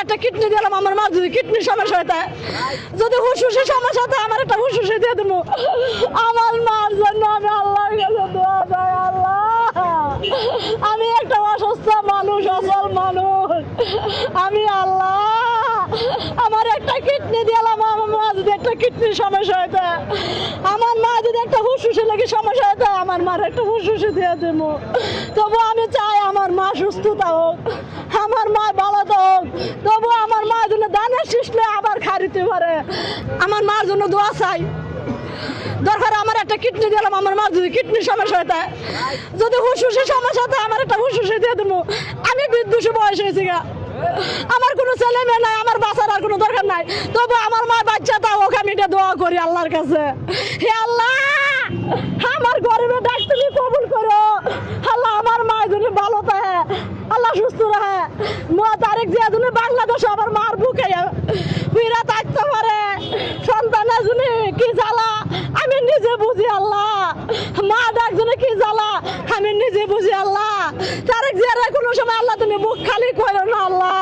একটা কিডনি দিলাম, আমার মা যদি কিডনির সমস্যা হয়ে থাকে, যদি হুসুসের সমস্যা হয় আমার একটা হুসুসে দিয়ে দেবো। আমার মার জন্য আমি আল্লাহর কাছে দোয়া চাই। আল্লাহ, আমি একটা অসুস্থ মানুষ, অসল মানুষ আমি। আল্লাহ, আমার একটা কিডনি দিলাম, আমার মা যদি একটা কিডনির সমস্যা হয়ে থাকে, আমার মা যদি একটা হুসুসে লেগে সমস্যা হয়ে থাকে, আমার মার একটা হুসুসে দিয়ে দেবো। তবু আমি চাই আমার মা সুস্থতা হোক, আমার মা ভালো হোক। তবু আমার মা যেন দানের শিখলে আবার খাইতে পারে। আমার মার জন্য দোয়া চাই। দরকার আমার একটা কিডনি দিলাম, আমার মা যদি কিডনির সমস্যা হয়ে থাকে, যদি হুসুসের সমস্যা হয় আমার একটা হুসুসে দিয়ে দেবো। আমি বিদ্যুষে বয়স হয়েছি গা, আমার কোনো ছেলে মেয়ে নাই, আমার বাঁচার আর কোনো দরকার নাই। তবু আমার মা বাচ্চাটা হোক, আমি এটা দোয়া করি আল্লাহর কাছে। হে আল্লাহ, আমার গরিবের ডাক তুমি কবুল করো। আল্লাহ, আমার মা যদি ভালো থাকে, আল্লাহ সুস্থ রাখে, 9 তারিখ যে যদি বাংলাদেশে আমার মার বুকে ফিরা থাকতে পারে, সন্তানের জন্য কি জ্বালা আমি নিজে বুঝি। আল্লাহ, মা ডাক জন্য কি জ্বালা আমি নিজে বুঝি। আল্লাহ, তারেক জিয়ার কোনো সময় আল্লাহ তুমি মুখ খালি করো না। আল্লাহ,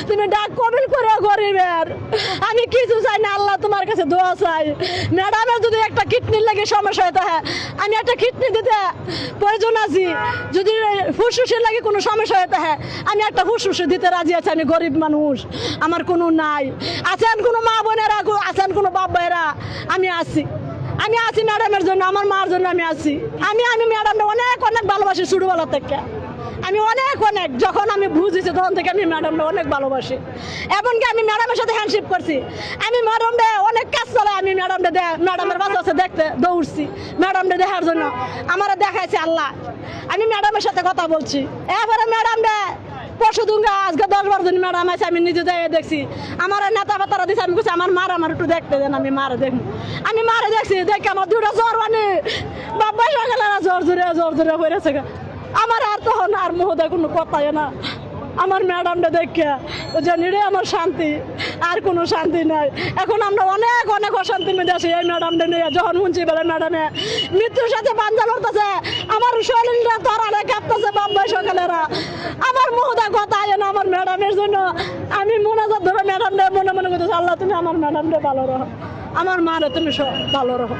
তুমি ডাক কবিল করো গরিবের। আমি কিছু চাই না আল্লাহ, তোমার কাছে দোয়া চাই। ম্যাডামের যদি একটা কিডনির লাগে সমস্যা হতে হয়, আমি একটা কিডনি দিতে প্রয়োজন আছি। যদি ফুসফুসের লাগে কোনো সমস্যা হতে হয়, আমি একটা ফুসফুসে দিতে রাজি আছি। আমি গরিব মানুষ, আমার কোনো নাই। আছেন কোনো মা বোনেরা, আছেন কোনো বাপ ভাইয়েরা, আমি আছি। আমি আছি ম্যাডামের জন্য, আমার মার জন্য আমি আছি। আমি ম্যাডামটা অনেক অনেক ভালোবাসি ছোটবেলা থেকে। আমি অনেক যখন আমি বুঝেছি তখন থেকে আমি ম্যাডামটা অনেক ভালোবাসি। এমনকি আমি ম্যাডামের সাথে হ্যান্ডশিপ করছি। আমি ম্যাডামটা অনেক কাজ চলে, আমি ম্যাডামের বাচ্চা দেখতে দৌড়ছি ম্যাডামটা দেখার জন্য। আমার দেখাইছে আল্লাহ, আমি ম্যাডামের সাথে কথা বলছি। এরপরে ম্যাডামটা পরশু দুঙ্গা আজকে 10-12 দিন ম্যাডাম আছে, আমি নিজে যাই দেখছি। আমার নেতা বাতারা দিচ্ছে, আমি বলছি আমার আমার একটু দেখতে দেন, আমি মারে দেখবো। আমি মারে দেখছি, দেখে আমার দুটা জ্বর, মানে বাবা সকালে জ্বর জোরে হয়েছে। আমার আর তখন আর মুহূর্তে কোনো কথাই না। আমার ম্যাডামটা দেখে জানি রে আমার শান্তি, আর কোনো শান্তি নাই। এখন আমরা অনেক অশান্তির মধ্যে আছি এই ম্যাডামটা নিয়ে। যখন শুনছি বলে ম্যাডামে মৃত্যুর সাথে বান্ধা লড়তেছে, আমার শরীরটা ধরালে কাঁপতেছে বাম্বাই সকালেরা। আমার মুহূর্তে কথা হয় না আমার ম্যাডামের জন্য। আমি মোনাজাত ধরে ম্যাডামটা মনে করতেছি, আল্লাহ তুমি আমার ম্যাডামটা ভালো রাখো, আমার মারে তুমি ভালো রাখো।